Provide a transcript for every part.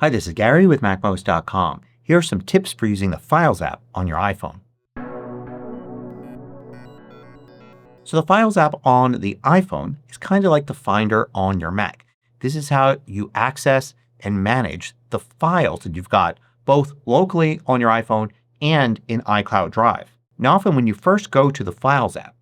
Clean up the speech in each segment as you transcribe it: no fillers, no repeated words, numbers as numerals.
Hi, this is Gary with MACMOST.com. Here are some tips for using the Files app on your iPhone. So the Files app on the iPhone is kind of like the Finder on your Mac. This is how you access and manage the files that you've got both locally on your iPhone and in iCloud Drive. Now often when you first go to the Files app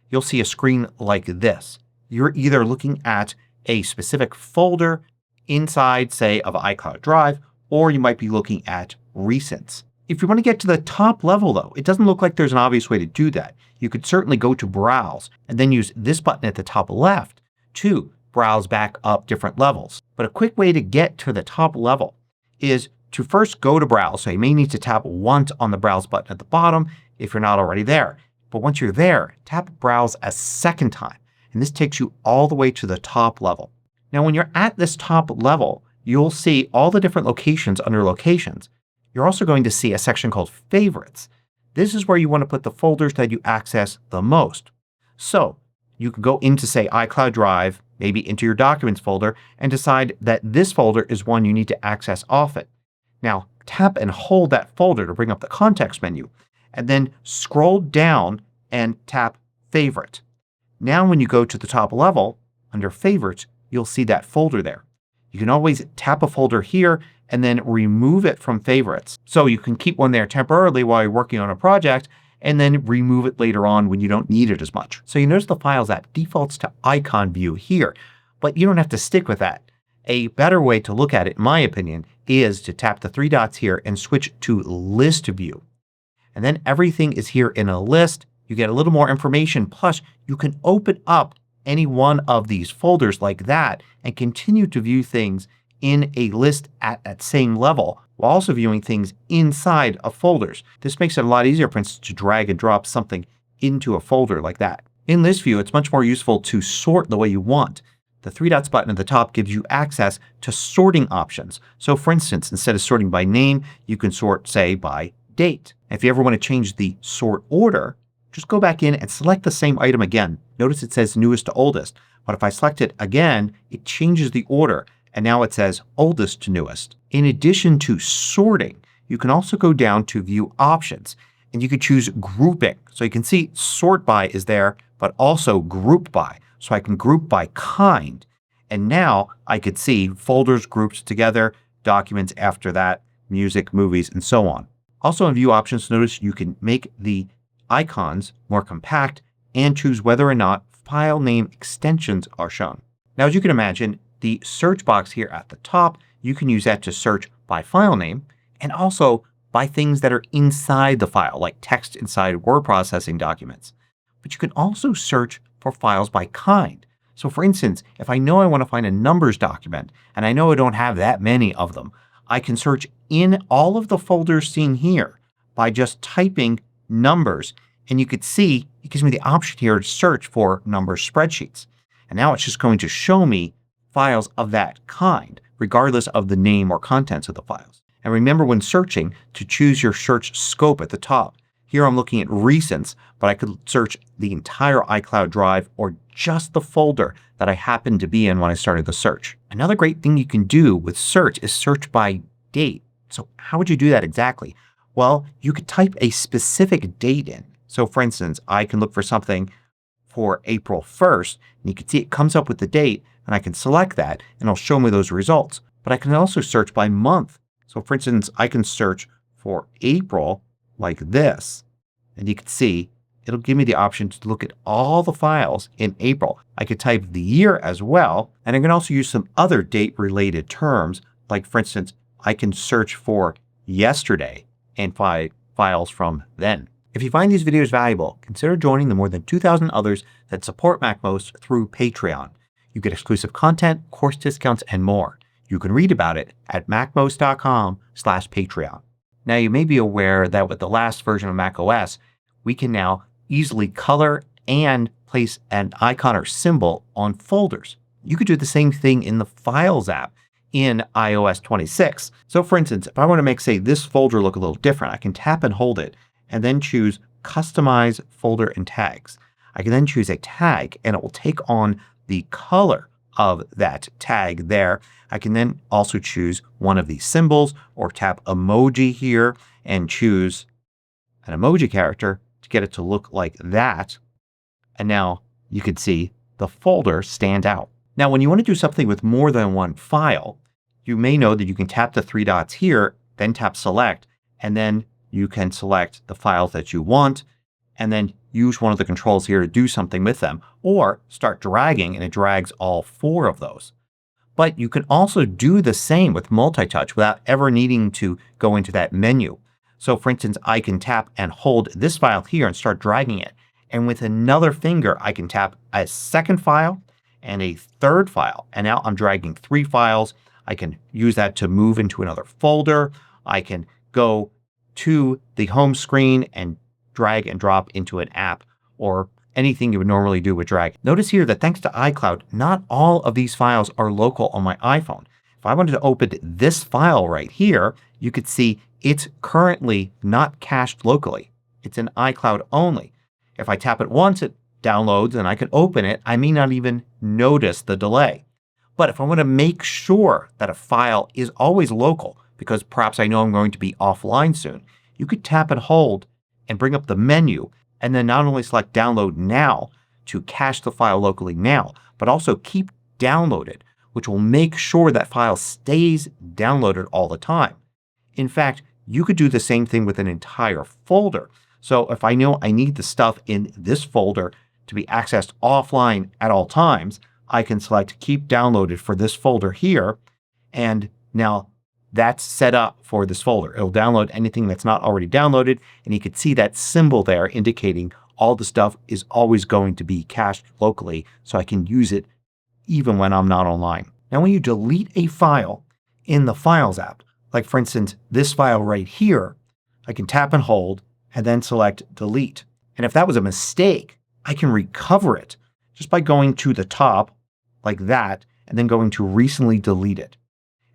you'll see a screen like this. You're either looking at a specific folder inside, say, of iCloud Drive, or you might be looking at recents. If you want to get to the top level though, it doesn't look like there's an obvious way to do that. You could certainly go to Browse and then use this button at the top left to browse back up different levels. But a quick way to get to the top level is to first go to Browse. So you may need to tap once on the Browse button at the bottom if you're not already there. But once you're there, tap Browse a second time and this takes you all the way to the top level. Now when you're at this top level you'll see all the different locations under Locations. You're also going to see a section called Favorites. This is where you want to put the folders that you access the most. So you can go into, say, iCloud Drive, maybe into your Documents folder, and decide that this folder is one you need to access often. Now tap and hold that folder to bring up the context menu and then scroll down and tap Favorite. Now when you go to the top level under Favorites you'll see that folder there. You can always tap a folder here and then remove it from Favorites. So you can keep one there temporarily while you're working on a project and then remove it later on when you don't need it as much. So you notice the Files app defaults to icon view here. But you don't have to stick with that. A better way to look at it, in my opinion, is to tap the three dots here and switch to List View. And then everything is here in a list. You get a little more information. Plus you can open up any one of these folders like that and continue to view things in a list at that same level while also viewing things inside of folders. This makes it a lot easier, for instance, to drag and drop something into a folder like that. In List View it's much more useful to sort the way you want. The three dots button at the top gives you access to sorting options. So for instance, instead of sorting by name you can sort, say, by date. If you ever want to change the sort order, just go back in and select the same item again. Notice it says newest to oldest. But if I select it again it changes the order and now it says oldest to newest. In addition to sorting you can also go down to View Options and you can choose Grouping. So you can see Sort By is there but also Group By. So I can group by kind and now I could see folders grouped together, documents after that, music, movies, and so on. Also in View Options notice you can make the icons more compact and choose whether or not file name extensions are shown. Now as you can imagine the search box here at the top, you can use that to search by file name and also by things that are inside the file like text inside word processing documents. But you can also search for files by kind. So for instance, if I know I want to find a numbers document and I know I don't have that many of them, I can search in all of the folders seen here by just typing numbers and you could see it gives me the option here to search for number spreadsheets. And now it's just going to show me files of that kind regardless of the name or contents of the files. And remember when searching to choose your search scope at the top. Here I'm looking at recents but I could search the entire iCloud Drive or just the folder that I happened to be in when I started the search. Another great thing you can do with search is search by date. So how would you do that exactly? Well, you could type a specific date in. So for instance, I can look for something for April 1st and you can see it comes up with the date and I can select that and it'll show me those results. But I can also search by month. So for instance, I can search for April like this and you can see it'll give me the option to look at all the files in April. I could type the year as well and I can also use some other date related terms like for instance I can search for yesterday and find files from then. If you find these videos valuable, consider joining the more than 2,000 others that support MACMOST through Patreon. You get exclusive content, course discounts, and more. You can read about it at MACMOST.com/Patreon. Now you may be aware that with the last version of macOS we can now easily color and place an icon or symbol on folders. You could do the same thing in the Files app in iOS 26. So for instance, if I want to make, say, this folder look a little different, I can tap and hold it and then choose Customize Folder and Tags. I can then choose a tag and it will take on the color of that tag there. I can then also choose one of these symbols or tap emoji here and choose an emoji character to get it to look like that. And now you can see the folder stand out. Now when you want to do something with more than one file, you may know that you can tap the three dots here, then tap select, and then you can select the files that you want and then use one of the controls here to do something with them. Or start dragging and it drags all four of those. But you can also do the same with Multitouch without ever needing to go into that menu. So for instance I can tap and hold this file here and start dragging it. And with another finger I can tap a second file and a third file. And now I'm dragging three files. I can use that to move into another folder. I can go to the home screen and drag and drop into an app or anything you would normally do with drag. Notice here that thanks to iCloud not all of these files are local on my iPhone. If I wanted to open this file right here you could see it's currently not cached locally. It's in iCloud only. If I tap it once it downloads and I can open it. I may not even notice the delay. But if I want to make sure that a file is always local because perhaps I know I'm going to be offline soon, you could tap and hold and bring up the menu and then not only select download now to cache the file locally now, but also keep downloaded, which will make sure that file stays downloaded all the time. In fact, you could do the same thing with an entire folder. So if I know I need the stuff in this folder to be accessed offline at all times, I can select keep downloaded for this folder here and now that's set up for this folder. It'll download anything that's not already downloaded and you can see that symbol there indicating all the stuff is always going to be cached locally so I can use it even when I'm not online. Now when you delete a file in the Files app, like for instance this file right here, I can tap and hold and then select delete. And if that was a mistake I can recover it just by going to the top like that and then going to recently deleted.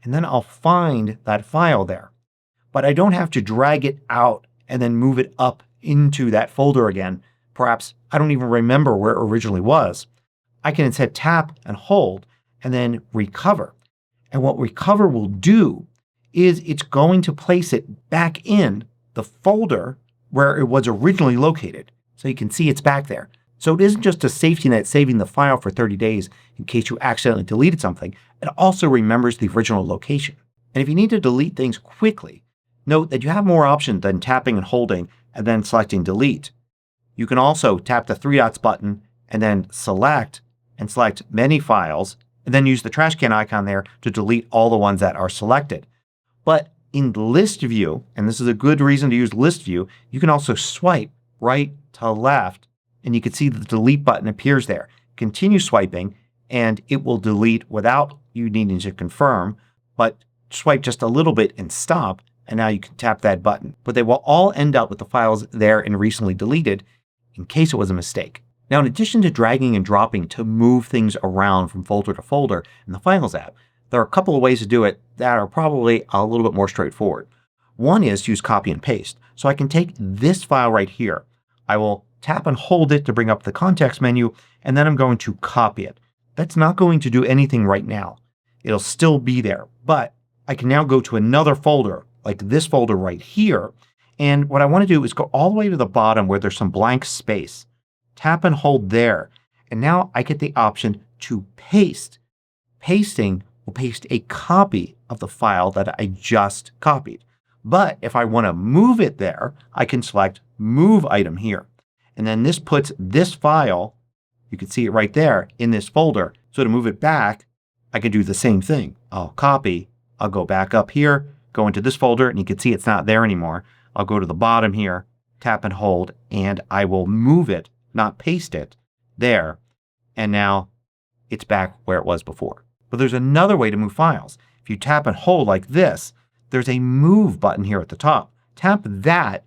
And then I'll find that file there. But I don't have to drag it out and then move it up into that folder again. Perhaps I don't even remember where it originally was. I can instead tap and hold and then recover. And what recover will do is it's going to place it back in the folder where it was originally located. So you can see it's back there. So it isn't just a safety net saving the file for 30 days in case you accidentally deleted something. It also remembers the original location. And if you need to delete things quickly, note that you have more options than tapping and holding and then selecting delete. You can also tap the three dots button and then select many files and then use the trash can icon there to delete all the ones that are selected. But in list view, and this is a good reason to use list view, you can also swipe right to left and you can see the delete button appears there. Continue swiping and it will delete without you needing to confirm, but swipe just a little bit and stop and now you can tap that button. But they will all end up with the files there and recently deleted in case it was a mistake. Now in addition to dragging and dropping to move things around from folder to folder in the Files app, there are a couple of ways to do it that are probably a little bit more straightforward. One is to use copy and paste. So I can take this file right here. I will tap and hold it to bring up the context menu and then I'm going to copy it. That's not going to do anything right now. It'll still be there. But I can now go to another folder like this folder right here and what I want to do is go all the way to the bottom where there's some blank space. Tap and hold there and now I get the option to paste. Pasting will paste a copy of the file that I just copied. But if I want to move it there I can select move item here. And then this puts this file, you can see it right there, in this folder. So to move it back I can do the same thing. I'll copy, I'll go back up here, go into this folder and you can see it's not there anymore. I'll go to the bottom here, tap and hold and I will move it, not paste it, there. And now it's back where it was before. But there's another way to move files. If you tap and hold like this, there's a move button here at the top. Tap that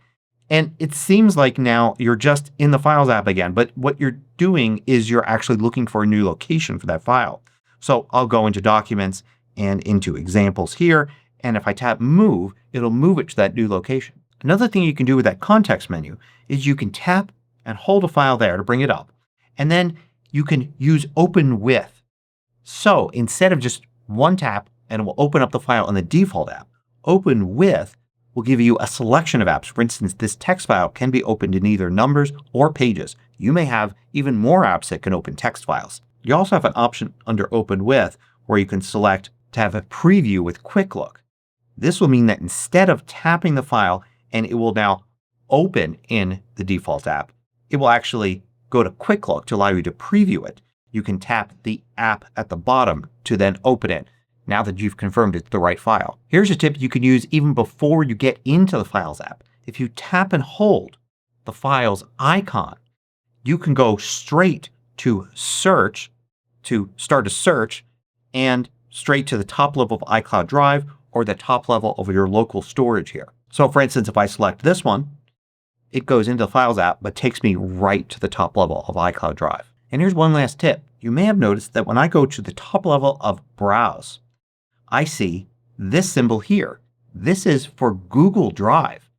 and it seems like now you're just in the Files app again. But what you're doing is you're actually looking for a new location for that file. So I'll go into Documents and into Examples here. And if I tap Move, it'll move it to that new location. Another thing you can do with that context menu is you can tap and hold a file there to bring it up. And then you can use Open With. So instead of just one tap and it will open up the file in the default app, Open With will give you a selection of apps. For instance, this text file can be opened in either numbers or pages. You may have even more apps that can open text files. You also have an option under Open With where you can select to have a preview with Quick Look. This will mean that instead of tapping the file and it will now open in the default app, it will actually go to Quick Look to allow you to preview it. You can tap the app at the bottom to then open it now that you've confirmed it's the right file. Here's a tip you can use even before you get into the Files app. If you tap and hold the Files icon, you can go straight to Search to start a search and straight to the top level of iCloud Drive or the top level of your local storage here. So for instance, if I select this one, it goes into the Files app but takes me right to the top level of iCloud Drive. And here's one last tip. You may have noticed that when I go to the top level of Browse, I see this symbol here. This is for Google Drive.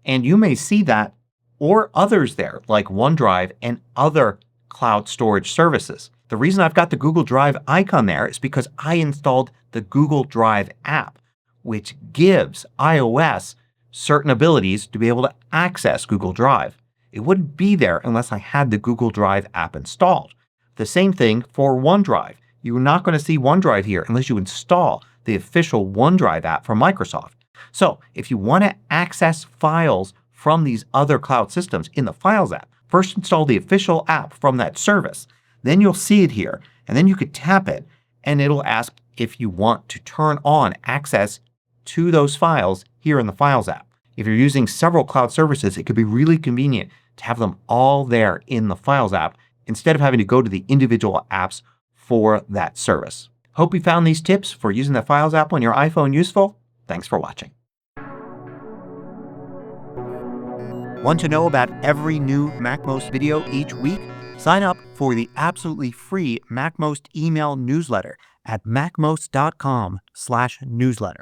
And you may see that or others there like OneDrive and other cloud storage services. The reason I've got the Google Drive icon there is because I installed the Google Drive app, which gives iOS certain abilities to be able to access Google Drive. It wouldn't be there unless I had the Google Drive app installed. The same thing for OneDrive. You're not going to see OneDrive here unless you install the official OneDrive app from Microsoft. So if you want to access files from these other cloud systems in the Files app, first install the official app from that service. Then you'll see it here and then you could tap it and it'll ask if you want to turn on access to those files here in the Files app. If you're using several cloud services, it could be really convenient to have them all there in the Files app instead of having to go to the individual apps for that service. Hope you found these tips for using the Files app on your iPhone useful. Thanks for watching. Want to know about every new MACMOST video each week? Sign up for the absolutely free MACMOST email newsletter at macmost.com/newsletter.